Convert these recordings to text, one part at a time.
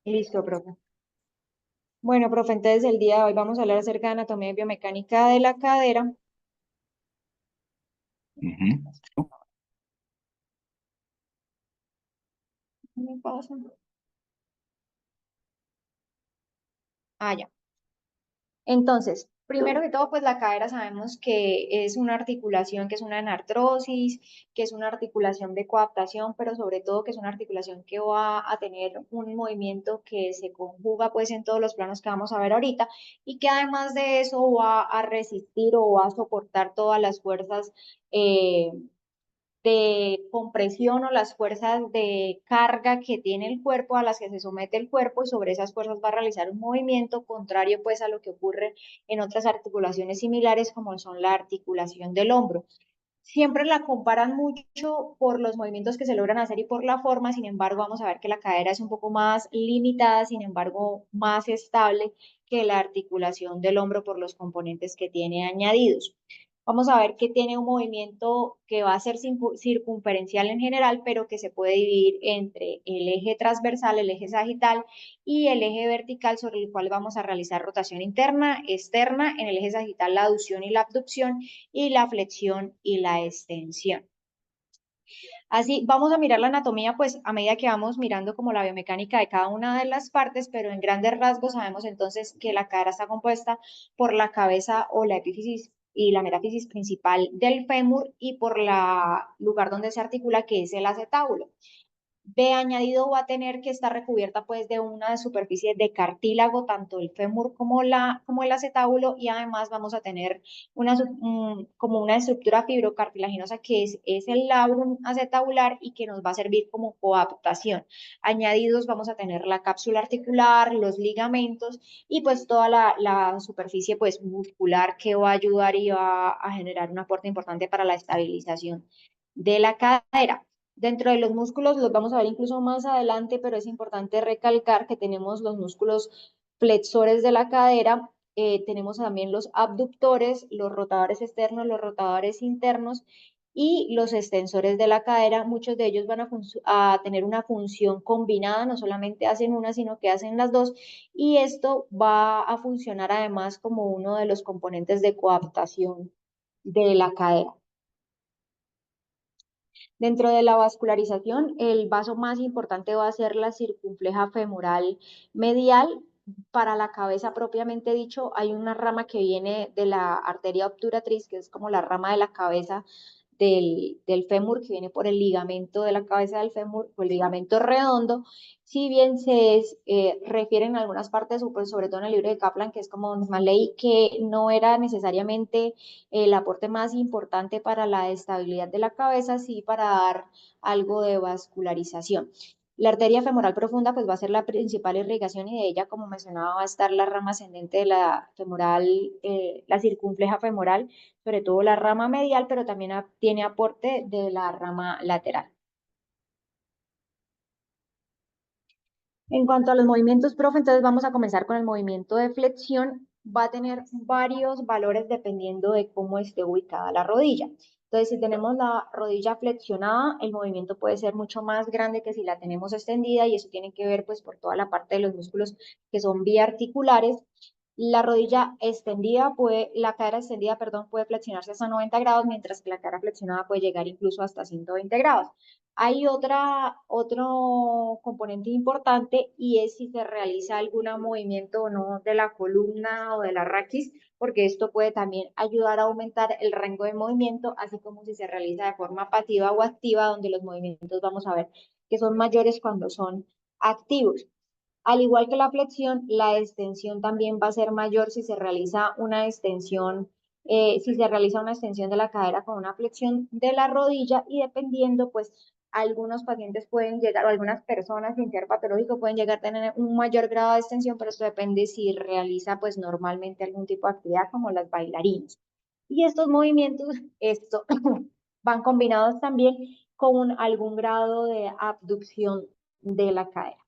Listo, profe. Bueno, profe, entonces el día de hoy vamos a hablar acerca de anatomía y biomecánica de la cadera. Ujú. ¿Qué me pasa? Ah, ya. Entonces, primero que todo, pues la cadera sabemos que es una articulación, que es una anartrosis, que es una articulación de coaptación, pero sobre todo que es una articulación que va a tener un movimiento que se conjuga pues en todos los planos que vamos a ver ahorita y que además de eso va a resistir o va a soportar todas las fuerzas eh, de compresión o las fuerzas de carga que tiene el cuerpo a las que se somete el cuerpo y sobre esas fuerzas va a realizar un movimiento contrario pues a lo que ocurre en otras articulaciones similares como son la articulación del hombro. Siempre la comparan mucho por los movimientos que se logran hacer y por la forma, sin embargo vamos a ver que la cadera es un poco más limitada, sin embargo más estable que la articulación del hombro por los componentes que tiene añadidos. Vamos a ver que tiene un movimiento que va a ser circunferencial en general, pero que se puede dividir entre el eje transversal, el eje sagital y el eje vertical sobre el cual vamos a realizar rotación interna, externa, en el eje sagital la aducción y la abducción y la flexión y la extensión. Así vamos a mirar la anatomía, pues a medida que vamos mirando como la biomecánica de cada una de las partes, pero en grandes rasgos sabemos entonces que la cadera está compuesta por la cabeza o la epífisis y la metáfisis principal del fémur y por la lugar donde se articula, que es el acetábulo. De añadido va a tener que estar recubierta pues de una superficie de cartílago, tanto el fémur como el acetábulo, y además vamos a tener como una estructura fibrocartilaginosa que es el labrum acetabular y que nos va a servir como coaptación. Añadidos vamos a tener la cápsula articular, los ligamentos y pues toda la superficie pues muscular que va a ayudar y va a generar un aporte importante para la estabilización de la cadera. Dentro de los músculos los vamos a ver incluso más adelante, pero es importante recalcar que tenemos los músculos flexores de la cadera, tenemos también los abductores, los rotadores externos, los rotadores internos y los extensores de la cadera. Muchos de ellos van a tener una función combinada, no solamente hacen una, sino que hacen las dos, y esto va a funcionar además como uno de los componentes de coaptación de la cadera. Dentro de la vascularización, el vaso más importante va a ser la circunfleja femoral medial. Para la cabeza propiamente dicho, hay una rama que viene de la arteria obturatriz, que es como la rama de la cabeza del fémur, que viene por el ligamento de la cabeza del fémur, o el ligamento redondo. Si bien refieren a algunas partes, pues, sobre todo en el libro de Kaplan, que es como más leí, que no era necesariamente el aporte más importante para la estabilidad de la cabeza, sí para dar algo de vascularización. La arteria femoral profunda pues va a ser la principal irrigación y de ella, como mencionaba, va a estar la rama ascendente de la femoral, la circunfleja femoral, sobre todo la rama medial, pero también tiene aporte de la rama lateral. En cuanto a los movimientos, profe, entonces vamos a comenzar con el movimiento de flexión. Va a tener varios valores dependiendo de cómo esté ubicada la rodilla. Entonces, si tenemos la rodilla flexionada, el movimiento puede ser mucho más grande que si la tenemos extendida y eso tiene que ver pues por toda la parte de los músculos que son biarticulares. La rodilla extendida la cadera extendida, perdón, puede flexionarse hasta 90 grados, mientras que la cadera flexionada puede llegar incluso hasta 120 grados. Hay otro componente importante y es si se realiza algún movimiento o no de la columna o de la raquis, porque esto puede también ayudar a aumentar el rango de movimiento, así como si se realiza de forma pasiva o activa, donde los movimientos vamos a ver que son mayores cuando son activos. Al igual que la flexión, la extensión también va a ser mayor si se realiza una extensión, si se realiza una extensión de la cadera con una flexión de la rodilla y dependiendo, pues algunos pacientes pueden llegar, o algunas personas sin ser patológico pueden llegar a tener un mayor grado de extensión, pero esto depende si realiza pues normalmente algún tipo de actividad como las bailarinas. Y estos movimientos, esto, van combinados también con algún grado de abducción de la cadera.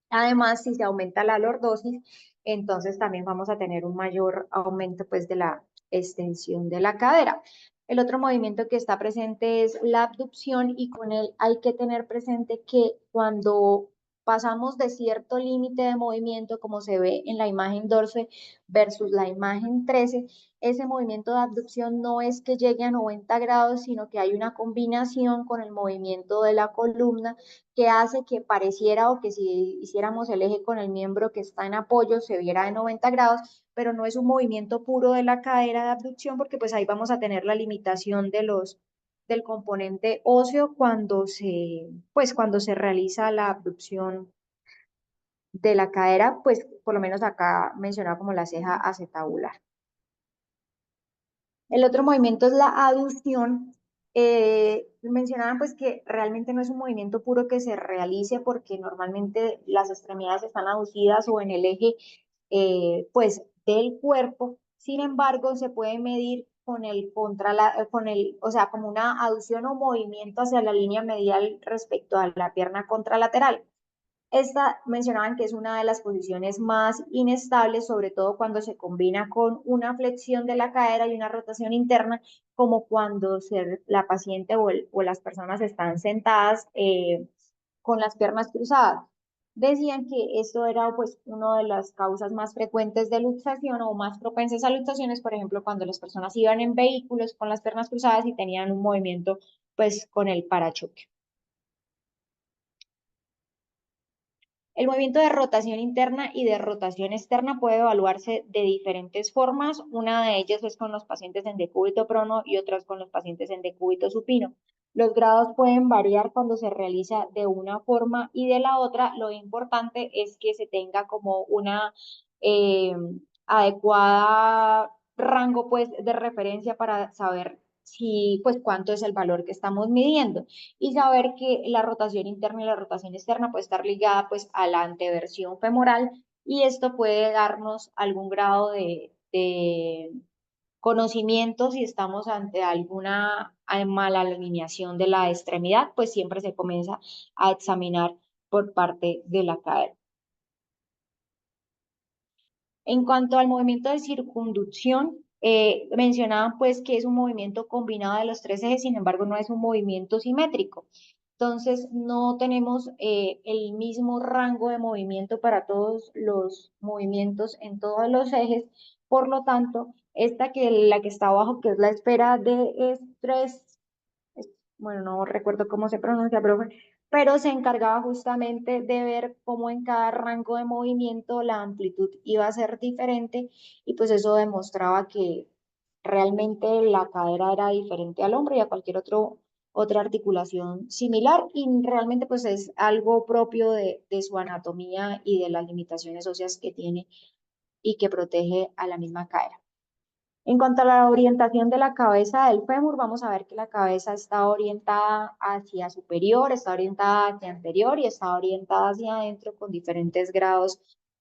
Además, si se aumenta la lordosis, entonces también vamos a tener un mayor aumento pues de la extensión de la cadera. El otro movimiento que está presente es la abducción y con él hay que tener presente que cuando pasamos de cierto límite de movimiento, como se ve en la imagen 12 versus la imagen 13, ese movimiento de abducción no es que llegue a 90 grados, sino que hay una combinación con el movimiento de la columna que hace que pareciera o que si hiciéramos el eje con el miembro que está en apoyo se viera de 90 grados, pero no es un movimiento puro de la cadera de abducción porque pues ahí vamos a tener la limitación del componente óseo cuando se realiza la abducción de la cadera, pues por lo menos acá mencionado como la ceja acetabular. El otro movimiento es la aducción. Mencionaban pues que realmente no es un movimiento puro que se realice porque normalmente las extremidades están aducidas o en el eje pues del cuerpo. Sin embargo, se puede medir o sea, como una aducción o movimiento hacia la línea medial respecto a la pierna contralateral. Esta mencionaban que es una de las posiciones más inestables, sobre todo cuando se combina con una flexión de la cadera y una rotación interna, como cuando la paciente o las personas están sentadas con las piernas cruzadas. Decían que esto era pues una de las causas más frecuentes de luxación o más propensas a luxaciones, por ejemplo, cuando las personas iban en vehículos con las piernas cruzadas y tenían un movimiento pues con el parachoque. El movimiento de rotación interna y de rotación externa puede evaluarse de diferentes formas. Una de ellas es con los pacientes en decúbito prono y otras con los pacientes en decúbito supino. Los grados pueden variar cuando se realiza de una forma y de la otra. Lo importante es que se tenga como una eh, adecuada rango pues de referencia para saber si pues cuánto es el valor que estamos midiendo y saber que la rotación interna y la rotación externa puede estar ligada pues a la anteversión femoral y esto puede darnos algún grado de conocimiento si estamos ante alguna mala alineación de la extremidad, pues siempre se comienza a examinar por parte de la cadera. En cuanto al movimiento de circunducción, mencionaban pues que es un movimiento combinado de los tres ejes, sin embargo no es un movimiento simétrico. Entonces no tenemos el mismo rango de movimiento para todos los movimientos en todos los ejes. Por lo tanto, la que está abajo, que es la esfera de estrés, bueno, no recuerdo cómo se pronuncia, pero se encargaba justamente de ver cómo en cada rango de movimiento la amplitud iba a ser diferente y pues eso demostraba que realmente la cadera era diferente al hombro y a cualquier otra articulación similar y realmente pues es algo propio de su anatomía y de las limitaciones óseas que tiene y que protege a la misma cadera. En cuanto a la orientación de la cabeza del fémur, vamos a ver que la cabeza está orientada hacia superior, está orientada hacia anterior y está orientada hacia adentro con diferentes grados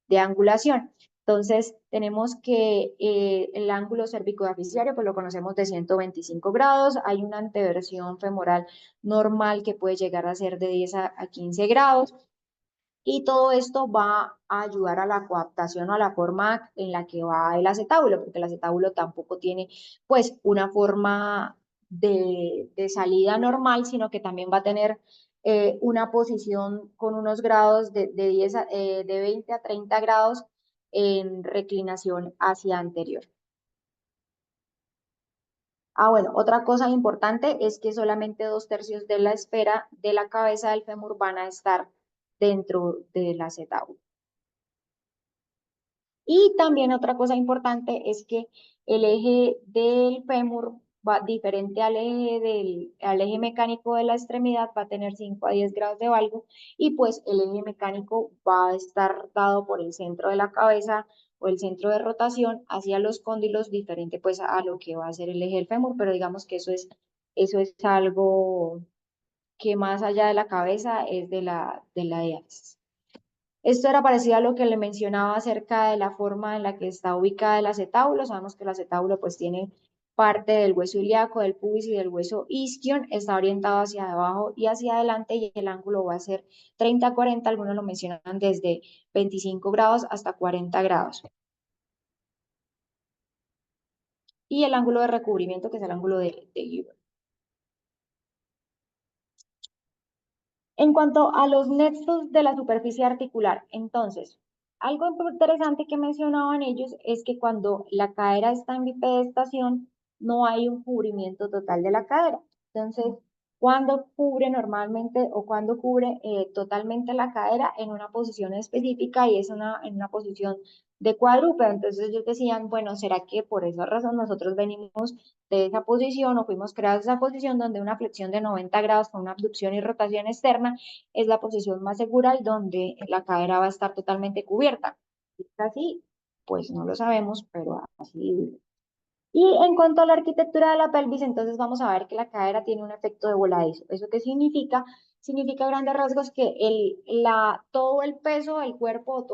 de angulación. Entonces, tenemos que el ángulo cervicodeficiario, pues lo conocemos de 125 grados. Hay una anteversión femoral normal que puede llegar a ser de 10 a 15 grados. Y todo esto va a ayudar a la coaptación o a la forma en la que va el acetábulo, porque el acetábulo tampoco tiene pues una forma de salida normal, sino que también va a tener una posición con unos grados de 20 a 30 grados en reclinación hacia anterior. Ah, bueno, otra cosa importante es que solamente 2/3 de la esfera de la cabeza del fémur van a estar dentro del acetábulo. Y también otra cosa importante es que el eje del fémur va diferente al eje mecánico de la extremidad, va a tener 5 a 10 grados de valgo y pues el eje mecánico va a estar dado por el centro de la cabeza o el centro de rotación hacia los cóndilos, diferente pues a lo que va a ser el eje del fémur, pero digamos que eso es algo que más allá de la cabeza es de la diálisis. Esto era parecido a lo que le mencionaba acerca de la forma en la que está ubicada el acetábulo. Sabemos que el acetábulo pues tiene parte del hueso ilíaco, del pubis y del hueso isquion, está orientado hacia abajo y hacia adelante y el ángulo va a ser 30 a 40, algunos lo mencionan desde 25 grados hasta 40 grados. Y el ángulo de recubrimiento que es el ángulo de Gilbert. En cuanto a los nexos de la superficie articular, entonces, algo interesante que mencionaban ellos es que cuando la cadera está en bipedestación, no hay un cubrimiento total de la cadera. Entonces, cuando cubre normalmente o cuando cubre totalmente la cadera en una posición específica y es en una posición de cuadrúpedo. Entonces ellos decían, bueno, ¿será que por esa razón nosotros venimos de esa posición o fuimos creados de esa posición donde una flexión de 90 grados con una abducción y rotación externa es la posición más segura y donde la cadera va a estar totalmente cubierta? ¿Es así? Pues no lo sabemos, pero así. Y en cuanto a la arquitectura de la pelvis, entonces vamos a ver que la cadera tiene un efecto de voladizo. ¿Eso qué significa? Significa a grandes rasgos que todo el peso del cuerpo,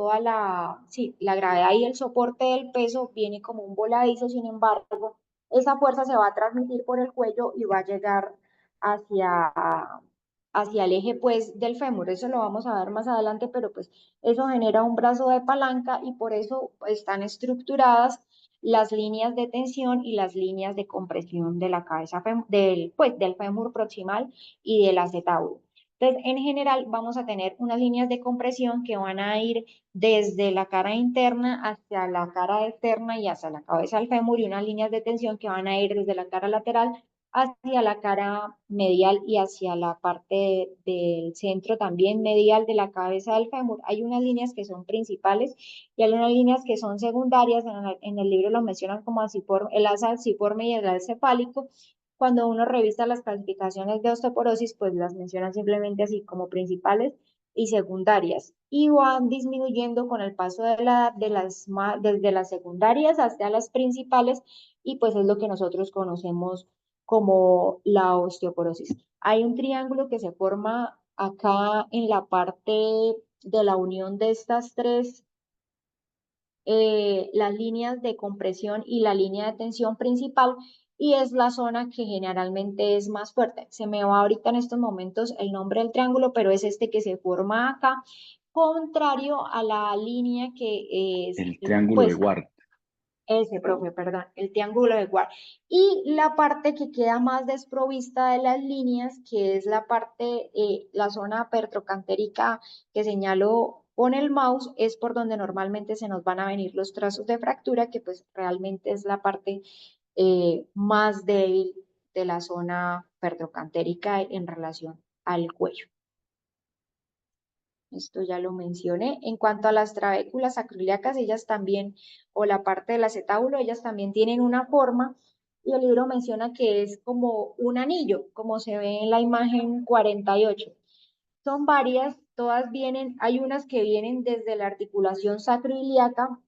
sí, la gravedad y el soporte del peso viene como un voladizo. Sin embargo, esa fuerza se va a transmitir por el cuello y va a llegar hacia, hacia el eje pues del fémur. Eso lo vamos a ver más adelante, pero pues eso genera un brazo de palanca y por eso están estructuradas las líneas de tensión y las líneas de compresión de la cabeza del fémur proximal y del acetábulo. Entonces, en general, vamos a tener unas líneas de compresión que van a ir desde la cara interna hacia la cara externa y hacia la cabeza del fémur, y unas líneas de tensión que van a ir desde la cara lateral hacia la cara medial y hacia la parte del centro también medial de la cabeza del fémur. Hay unas líneas que son principales y hay unas líneas que son secundarias. En el libro lo mencionan como el asa alciforme y el alce cefálico. Cuando uno revisa las clasificaciones de osteoporosis, pues las mencionan simplemente así como principales y secundarias, y van disminuyendo con el paso de la edad desde las secundarias hasta las principales, y pues es lo que nosotros conocemos como la osteoporosis. Hay un triángulo que se forma acá en la parte de la unión de estas tres, las líneas de compresión y la línea de tensión principal, y es la zona que generalmente es más fuerte. Se me va ahorita en estos momentos el nombre del triángulo, pero es este que se forma acá, contrario a la línea que es, El triángulo de pues, Ward. ese, profe, perdón, el triángulo de Ward. Y la parte que queda más desprovista de las líneas, que es la parte, la zona pertrocantérica que señalo con el mouse, es por donde normalmente se nos van a venir los trazos de fractura, que pues realmente es la parte más débil de la zona pertrocantérica en relación al cuello. Esto ya lo mencioné. En cuanto a las trabéculas acroiliacas, ellas también, o la parte del acetábulo, ellas también tienen una forma, y el libro menciona que es como un anillo, como se ve en la imagen 48. Son varias, todas vienen, hay unas que vienen desde la articulación sacroiliaca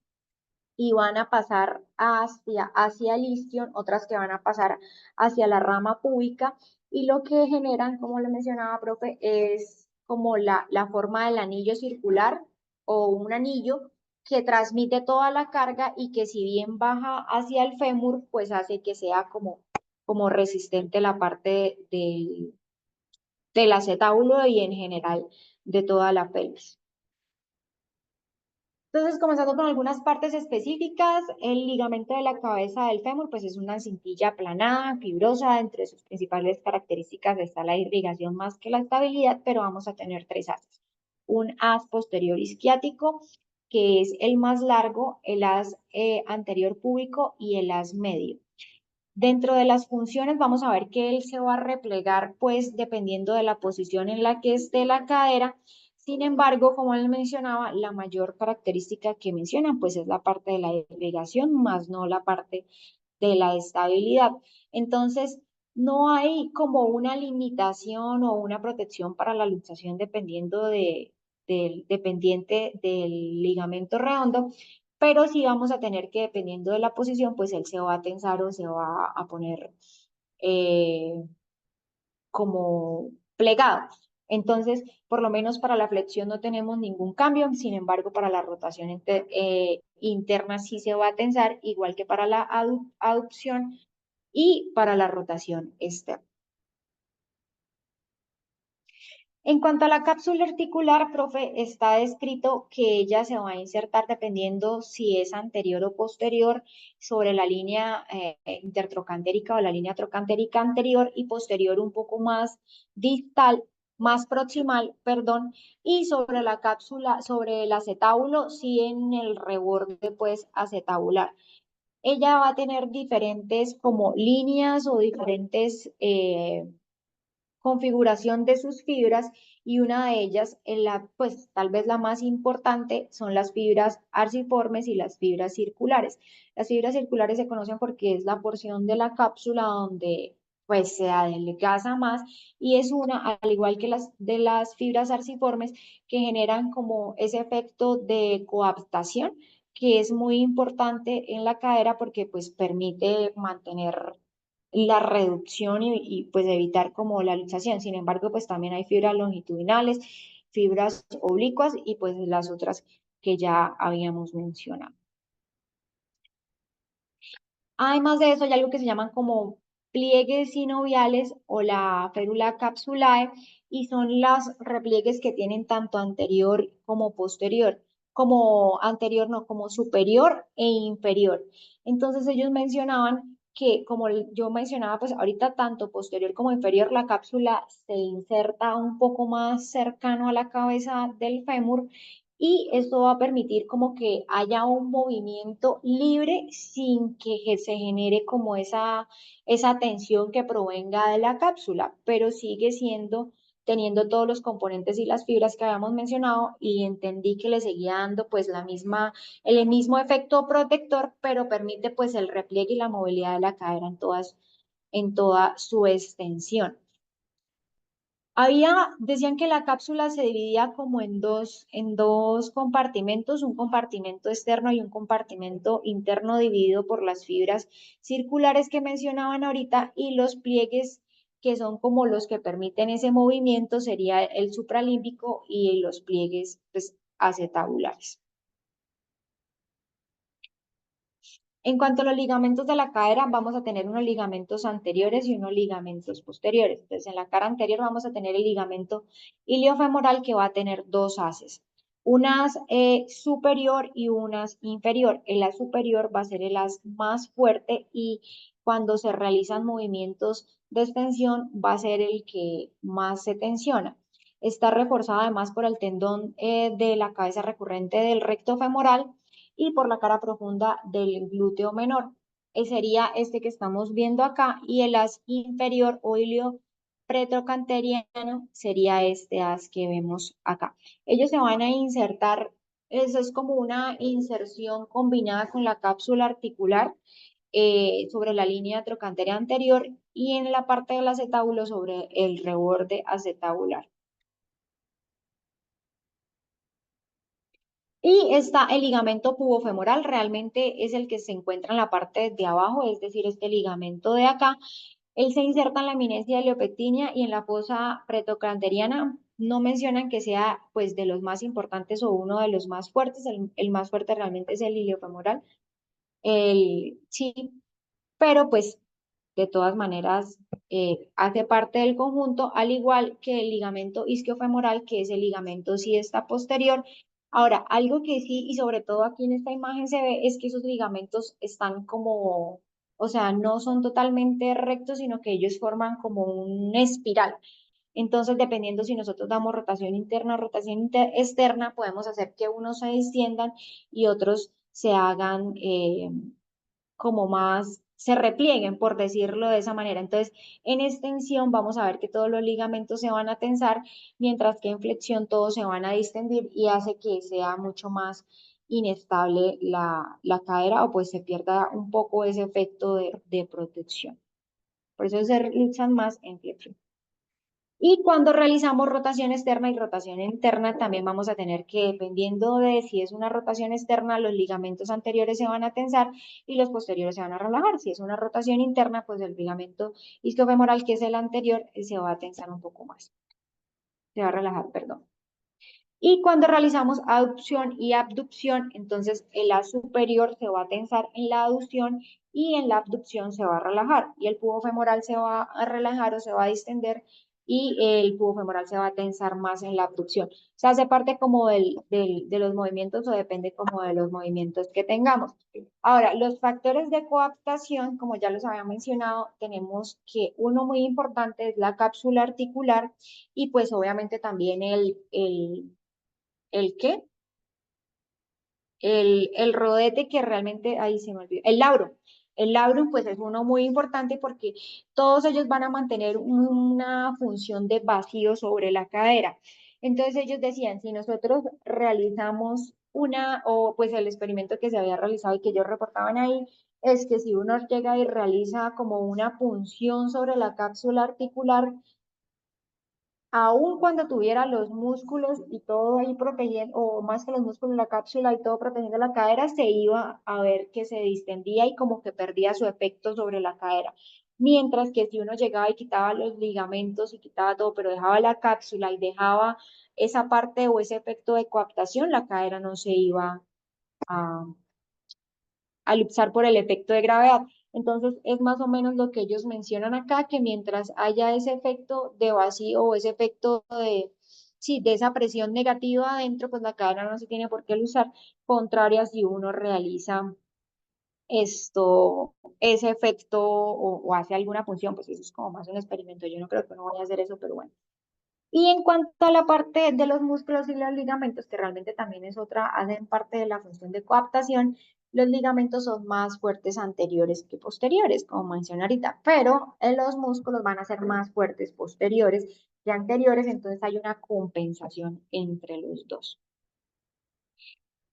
y van a pasar hacia el isquion, otras que van a pasar hacia la rama púbica, y lo que generan, como le mencionaba, profe, es como la forma del anillo circular o un anillo que transmite toda la carga y que si bien baja hacia el fémur, pues hace que sea como resistente la parte del acetábulo y en general de toda la pelvis. Entonces, comenzando con algunas partes específicas, el ligamento de la cabeza del fémur, pues es una cintilla aplanada, fibrosa. Entre sus principales características está la irrigación más que la estabilidad, pero vamos a tener tres haces. Un haz posterior isquiático, que es el más largo, el haz anterior púbico y el haz medio. Dentro de las funciones vamos a ver que él se va a replegar pues dependiendo de la posición en la que esté la cadera. Sin embargo, como él mencionaba, la mayor característica que mencionan pues es la parte de la irrigación, más no la parte de la estabilidad. Entonces, no hay como una limitación o una protección para la luxación dependiente del ligamento redondo, pero sí vamos a tener que, dependiendo de la posición, pues él se va a tensar o se va a poner eh, como plegado. Entonces, por lo menos para la flexión no tenemos ningún cambio. Sin embargo, para la rotación interna sí se va a tensar, igual que para la aducción y para la rotación externa. En cuanto a la cápsula articular, profe, está descrito que ella se va a insertar dependiendo si es anterior o posterior sobre la línea intertrocantérica o la línea trocantérica anterior, y posterior un poco más distal más proximal, perdón, y sobre la cápsula, sobre el acetábulo, sí en el reborde, pues, acetabular. Ella va a tener diferentes como líneas o diferentes configuración de sus fibras y una de ellas, pues tal vez la más importante, son las fibras arciformes y las fibras circulares. Las fibras circulares se conocen porque es la porción de la cápsula donde pues se adelgaza más y es una, al igual que las de las fibras arciformes, que generan como ese efecto de coaptación que es muy importante en la cadera porque pues permite mantener la reducción pues evitar como la luxación. Sin embargo, pues también hay fibras longitudinales, fibras oblicuas y pues las otras que ya habíamos mencionado. Además de eso, hay algo que se llaman como pliegues sinoviales o la férula capsulae y son las repliegues que tienen tanto anterior como posterior, como anterior no, como superior e inferior. Entonces ellos mencionaban que, como yo mencionaba, pues ahorita tanto posterior como inferior, la cápsula se inserta un poco más cercano a la cabeza del fémur y esto va a permitir como que haya un movimiento libre sin que se genere como esa tensión que provenga de la cápsula, pero sigue siendo, teniendo todos los componentes y las fibras que habíamos mencionado y entendí que le seguía dando pues el mismo efecto protector, pero permite pues el repliegue y la movilidad de la cadera en toda su extensión. Decían que la cápsula se dividía como en dos compartimentos, un compartimento externo y un compartimento interno dividido por las fibras circulares que mencionaban ahorita y los pliegues que son como los que permiten ese movimiento sería el supralímbico y los pliegues pues, acetabulares. En cuanto a los ligamentos de la cadera, vamos a tener unos ligamentos anteriores y unos ligamentos posteriores. Entonces, en la cara anterior vamos a tener el ligamento iliofemoral que va a tener dos haces, unas superior y unas inferior. El as superior va a ser el as más fuerte y cuando se realizan movimientos de extensión va a ser el que más se tensiona. Está reforzado además por el tendón de la cabeza recurrente del recto femoral y por la cara profunda del glúteo menor. Sería este que estamos viendo acá y el as inferior o ilio pretrocanteriano sería este as que vemos acá. Ellos se van a insertar, eso es como una inserción combinada con la cápsula articular sobre la línea trocanteria anterior y en la parte del acetábulo sobre el reborde acetabular. Y está el ligamento pubofemoral, realmente es el que se encuentra en la parte de abajo, es decir, este ligamento de acá. Él se inserta en la eminencia iliopectinia y en la fosa pretocranteriana. No mencionan que sea pues de los más importantes o uno de los más fuertes, el más fuerte realmente es el iliofemoral, sí, pero pues de todas maneras hace parte del conjunto, al igual que el ligamento isquiofemoral, que es el ligamento siesta posterior. Ahora, algo que sí, y sobre todo aquí en esta imagen se ve, es que esos ligamentos están como, o sea, no son totalmente rectos, sino que ellos forman como una espiral. Entonces, dependiendo si nosotros damos rotación interna o rotación externa, podemos hacer que unos se extiendan y otros se hagan como más se replieguen, por decirlo de esa manera. Entonces, en extensión vamos a ver que todos los ligamentos se van a tensar, mientras que en flexión todos se van a distendir y hace que sea mucho más inestable la cadera o pues se pierda un poco ese efecto de protección. Por eso se usan más en flexión. Y cuando realizamos rotación externa y rotación interna, también vamos a tener que, dependiendo de si es una rotación externa, los ligamentos anteriores se van a tensar y los posteriores se van a relajar. Si es una rotación interna, pues el ligamento isquiofemoral, que es el anterior, se va a tensar un poco más. Se va a relajar, perdón. Y cuando realizamos aducción y abducción, entonces el as superior se va a tensar en la aducción y en la abducción se va a relajar. Y el pubo femoral se va a relajar o se va a distender y el tubo femoral se va a tensar más en la abducción. O sea, hace parte como de los movimientos o depende como de los movimientos que tengamos. Ahora, los factores de coaptación, como ya los había mencionado, tenemos que uno muy importante es la cápsula articular y pues obviamente también ¿el qué? El rodete que realmente, ahí se me olvidó, el labrum. El labrum pues es uno muy importante porque todos ellos van a mantener una función de vacío sobre la cadera. Entonces ellos decían, si nosotros realizamos o pues el experimento que se había realizado y que ellos reportaban ahí, es que si uno llega y realiza como una punción sobre la cápsula articular, aun cuando tuviera los músculos y todo ahí protegiendo, o más que los músculos, la cápsula y todo protegiendo la cadera, se iba a ver que se distendía y como que perdía su efecto sobre la cadera. Mientras que si uno llegaba y quitaba los ligamentos y quitaba todo, pero dejaba la cápsula y dejaba esa parte o ese efecto de coaptación, la cadera no se iba a, al luxar por el efecto de gravedad. Entonces, es más o menos lo que ellos mencionan acá, que mientras haya ese efecto de vacío o ese efecto de, sí, de esa presión negativa adentro, pues la cadena no se tiene por qué luxar, contraria si uno realiza ese efecto o hace alguna función, pues eso es como más un experimento. Yo no creo que uno vaya a hacer eso, pero bueno. Y en cuanto a la parte de los músculos y los ligamentos, que realmente también es otra, hacen parte de la función de coaptación, los ligamentos son más fuertes anteriores que posteriores, como mencioné ahorita, pero los músculos van a ser más fuertes posteriores que anteriores, entonces hay una compensación entre los dos.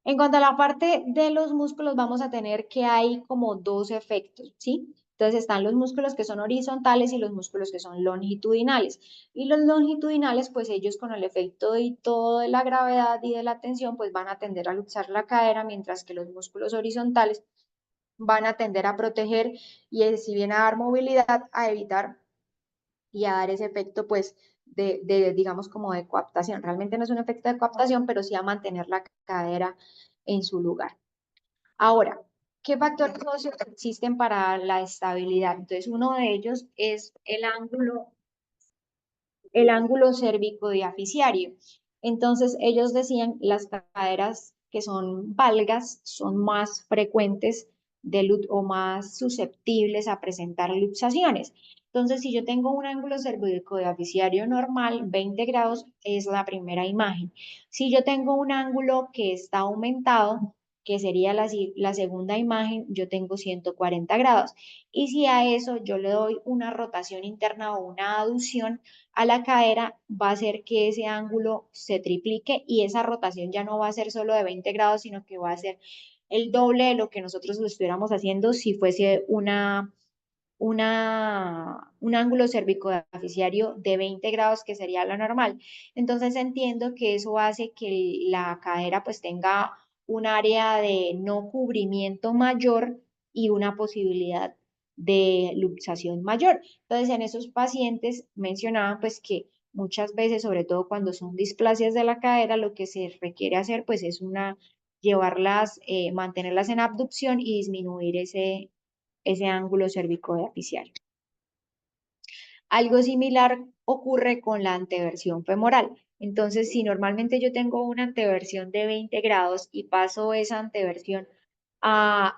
En cuanto a la parte de los músculos, vamos a tener que hay como dos efectos, ¿sí? Entonces están los músculos que son horizontales y los músculos que son longitudinales. Y los longitudinales, pues ellos con el efecto y todo de la gravedad y de la tensión, pues van a tender a luxar la cadera, mientras que los músculos horizontales van a tender a proteger y si bien a dar movilidad, a evitar y a dar ese efecto, pues, digamos, como de coaptación. Realmente no es un efecto de coaptación, pero sí a mantener la cadera en su lugar. Ahora, ¿qué factores socios existen para la estabilidad? Entonces, uno de ellos es el ángulo cérvico-diaficiario. Entonces, ellos decían las caderas que son valgas son más frecuentes o más susceptibles a presentar luxaciones. Entonces, si yo tengo un ángulo cérvico-diaficiario normal, 20 grados es la primera imagen. Si yo tengo un ángulo que está aumentado, que sería la segunda imagen, yo tengo 140 grados. Y si a eso yo le doy una rotación interna o una aducción, a la cadera va a hacer que ese ángulo se triplique y esa rotación ya no va a ser solo de 20 grados, sino que va a ser el doble de lo que nosotros lo estuviéramos haciendo si fuese un ángulo cervicodeficiario de 20 grados, que sería lo normal. Entonces entiendo que eso hace que la cadera pues tenga un área de no cubrimiento mayor y una posibilidad de luxación mayor. Entonces en esos pacientes mencionaban pues que muchas veces, sobre todo cuando son displasias de la cadera, lo que se requiere hacer pues es llevarlas, mantenerlas en abducción y disminuir ese ángulo cervicodeficiario. Algo similar ocurre con la anteversión femoral. Entonces, si normalmente yo tengo una anteversión de 20 grados y paso esa anteversión a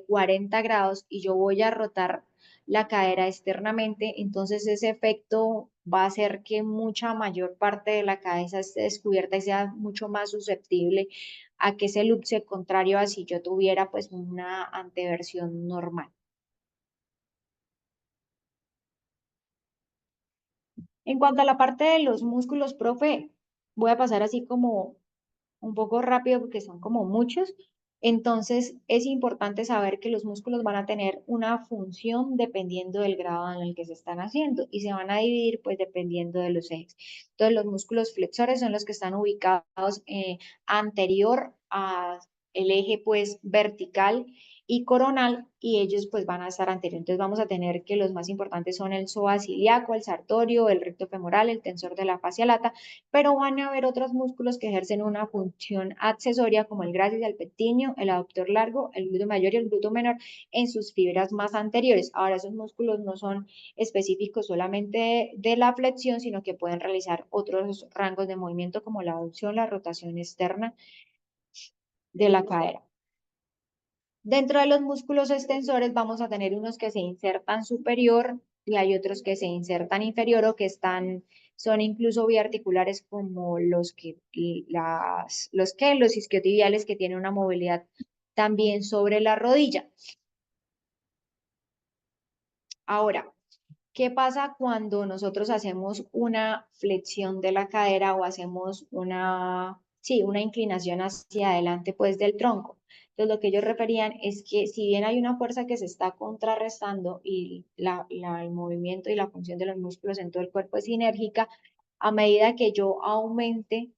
40 grados y yo voy a rotar la cadera externamente, entonces ese efecto va a hacer que mucha mayor parte de la cabeza esté descubierta y sea mucho más susceptible a que se luxe, contrario a si yo tuviera pues una anteversión normal. En cuanto a la parte de los músculos, profe, voy a pasar así como un poco rápido porque son como muchos. Entonces, es importante saber que los músculos van a tener una función dependiendo del grado en el que se están haciendo y se van a dividir pues dependiendo de los ejes. Entonces, los músculos flexores son los que están ubicados anterior a el eje pues vertical y coronal, y ellos pues van a estar anterior. Entonces vamos a tener que los más importantes son el psoas ilíaco, el sartorio, el recto femoral, el tensor de la fascia lata, pero van a haber otros músculos que ejercen una función accesoria como el grácil, el pectíneo, el aductor largo, el glúteo mayor y el glúteo menor en sus fibras más anteriores. Ahora esos músculos no son específicos solamente de la flexión, sino que pueden realizar otros rangos de movimiento como la abducción, la rotación externa de la cadera. Dentro de los músculos extensores vamos a tener unos que se insertan superior y hay otros que se insertan inferior o que son incluso biarticulares como los isquiotibiales que tienen una movilidad también sobre la rodilla. Ahora, ¿qué pasa cuando nosotros hacemos una flexión de la cadera o hacemos una inclinación hacia adelante pues del tronco? Entonces lo que ellos referían es que si bien hay una fuerza que se está contrarrestando y el movimiento y la función de los músculos en todo el cuerpo es sinérgica, a medida que yo aumente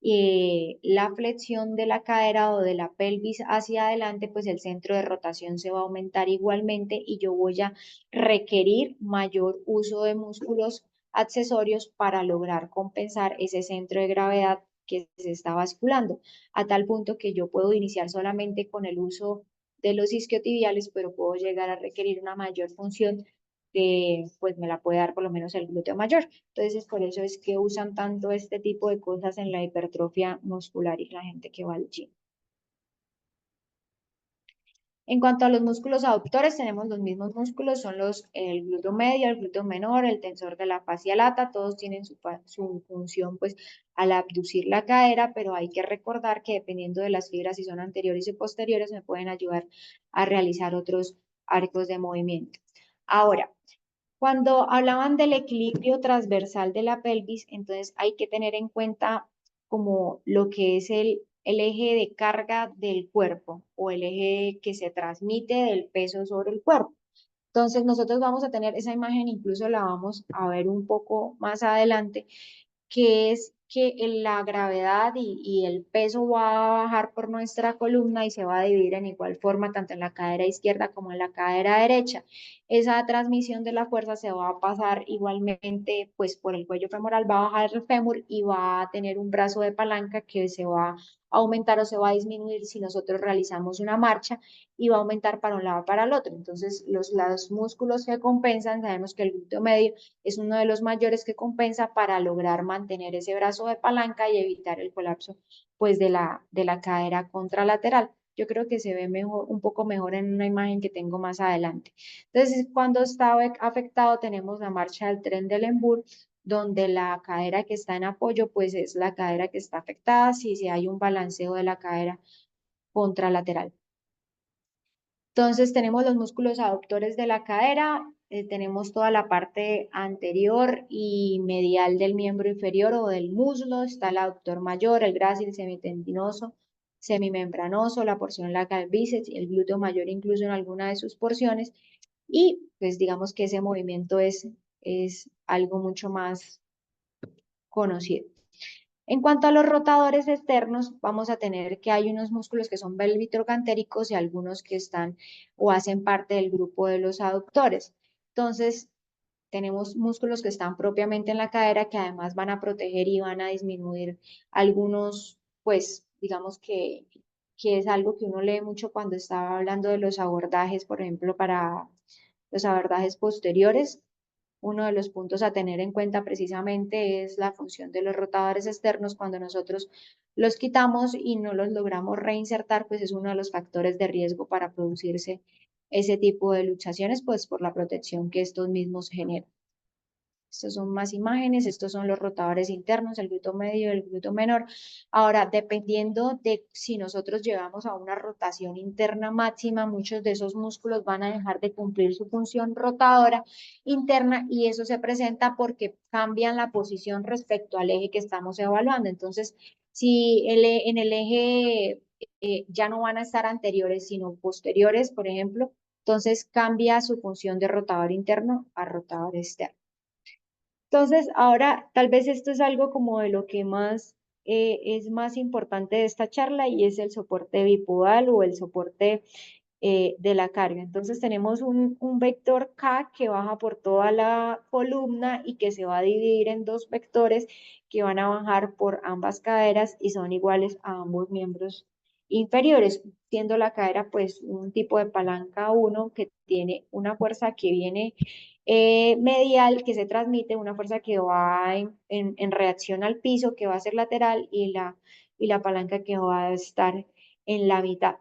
la flexión de la cadera o de la pelvis hacia adelante, pues el centro de rotación se va a aumentar igualmente y yo voy a requerir mayor uso de músculos accesorios para lograr compensar ese centro de gravedad que se está basculando, a tal punto que yo puedo iniciar solamente con el uso de los isquiotibiales, pero puedo llegar a requerir una mayor función que pues me la puede dar por lo menos el glúteo mayor. Entonces, por eso es que usan tanto este tipo de cosas en la hipertrofia muscular y la gente que va al gym. En cuanto a los músculos aductores, tenemos los mismos músculos, son el glúteo medio, el glúteo menor, el tensor de la fascia lata, todos tienen su función pues al abducir la cadera, pero hay que recordar que dependiendo de las fibras, si son anteriores y posteriores, me pueden ayudar a realizar otros arcos de movimiento. Ahora, cuando hablaban del equilibrio transversal de la pelvis, entonces hay que tener en cuenta como lo que es el eje de carga del cuerpo o el eje que se transmite del peso sobre el cuerpo. Entonces nosotros vamos a tener esa imagen, incluso la vamos a ver un poco más adelante, que es que la gravedad y el peso va a bajar por nuestra columna y se va a dividir en igual forma tanto en la cadera izquierda como en la cadera derecha. Esa transmisión de la fuerza se va a pasar igualmente pues por el cuello femoral, va a bajar el fémur y va a tener un brazo de palanca que se va a aumentar o se va a disminuir si nosotros realizamos una marcha y va a aumentar para un lado o para el otro. Entonces, los músculos que compensan, sabemos que el glúteo medio es uno de los mayores que compensa para lograr mantener ese brazo de palanca y evitar el colapso pues de la cadera contralateral. Yo creo que se ve mejor, un poco mejor en una imagen que tengo más adelante. Entonces, cuando está afectado, tenemos la marcha del tren del Lembour, donde la cadera que está en apoyo, pues es la cadera que está afectada, si hay un balanceo de la cadera contralateral. Entonces tenemos los músculos aductores de la cadera, tenemos toda la parte anterior y medial del miembro inferior o del muslo, está el aductor mayor, el grácil, semitendinoso, semimembranoso, la porción lateral del bíceps, el glúteo mayor incluso en alguna de sus porciones y pues digamos que ese movimiento es algo mucho más conocido. En cuanto a los rotadores externos, vamos a tener que hay unos músculos que son velvitrocantéricos y algunos que están o hacen parte del grupo de los aductores. Entonces, tenemos músculos que están propiamente en la cadera que además van a proteger y van a disminuir algunos, pues, digamos que es algo que uno lee mucho cuando estaba hablando de los abordajes, por ejemplo, para los abordajes posteriores. Uno de los puntos a tener en cuenta precisamente es la función de los rotadores externos. Cuando nosotros los quitamos y no los logramos reinsertar, pues es uno de los factores de riesgo para producirse ese tipo de luxaciones, pues por la protección que estos mismos generan. Estas son más imágenes, estos son los rotadores internos, el glúteo medio y el glúteo menor. Ahora, dependiendo de si nosotros llevamos a una rotación interna máxima, muchos de esos músculos van a dejar de cumplir su función rotadora interna y eso se presenta porque cambian la posición respecto al eje que estamos evaluando. Entonces, si en el eje ya no van a estar anteriores, sino posteriores, por ejemplo, entonces cambia su función de rotador interno a rotador externo. Entonces, ahora tal vez esto es algo como de lo que más es más importante de esta charla y es el soporte bipodal o el soporte de la carga. Entonces tenemos un vector K que baja por toda la columna y que se va a dividir en dos vectores que van a bajar por ambas caderas y son iguales a ambos miembros inferiores, siendo la cadera pues un tipo de palanca uno que tiene una fuerza que viene medial que se transmite, una fuerza que va en reacción al piso, que va a ser lateral, y la palanca que va a estar en la mitad.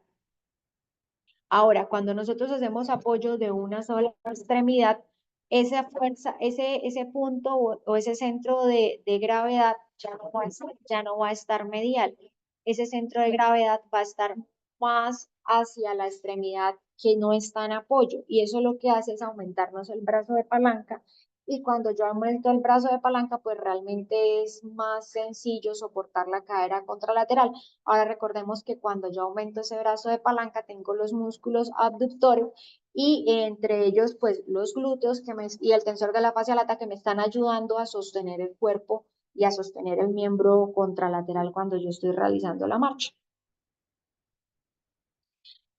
Ahora, cuando nosotros hacemos apoyo de una sola extremidad, esa fuerza, ese punto o ese centro de gravedad ya no va a estar medial. Ese centro de gravedad va a estar más hacia la extremidad que no está en apoyo. Y eso lo que hace es aumentarnos el brazo de palanca. Y cuando yo aumento el brazo de palanca, pues realmente es más sencillo soportar la cadera contralateral. Ahora recordemos que cuando yo aumento ese brazo de palanca, tengo los músculos abductores y entre ellos, pues los glúteos y el tensor de la fascia lata que me están ayudando a sostener el cuerpo y a sostener el miembro contralateral cuando yo estoy realizando la marcha.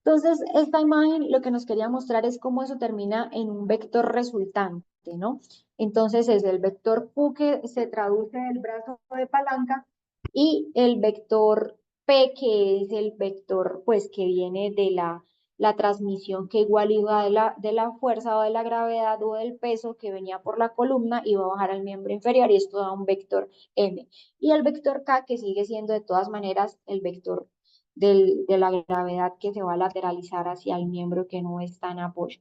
Entonces, esta imagen lo que nos quería mostrar es cómo eso termina en un vector resultante, ¿no? Entonces, es el vector Q que se traduce del brazo de palanca y el vector P, que es el vector, pues, que viene de la transmisión que igual iba de la fuerza o de la gravedad o del peso que venía por la columna y va a bajar al miembro inferior y esto da un vector M. Y el vector K, que sigue siendo de todas maneras el vector de la gravedad que se va a lateralizar hacia el miembro que no está en apoyo.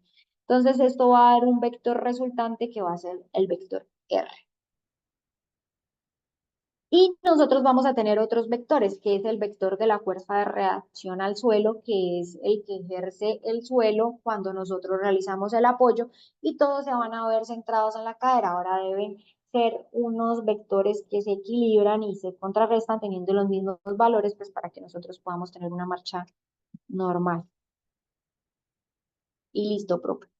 Entonces esto va a dar un vector resultante que va a ser el vector R. Y nosotros vamos a tener otros vectores, que es el vector de la fuerza de reacción al suelo, que es el que ejerce el suelo cuando nosotros realizamos el apoyo, y todos se van a ver centrados en la cadera. Ahora deben ser unos vectores que se equilibran y se contrarrestan teniendo los mismos valores, pues para que nosotros podamos tener una marcha normal. Y listo, profe.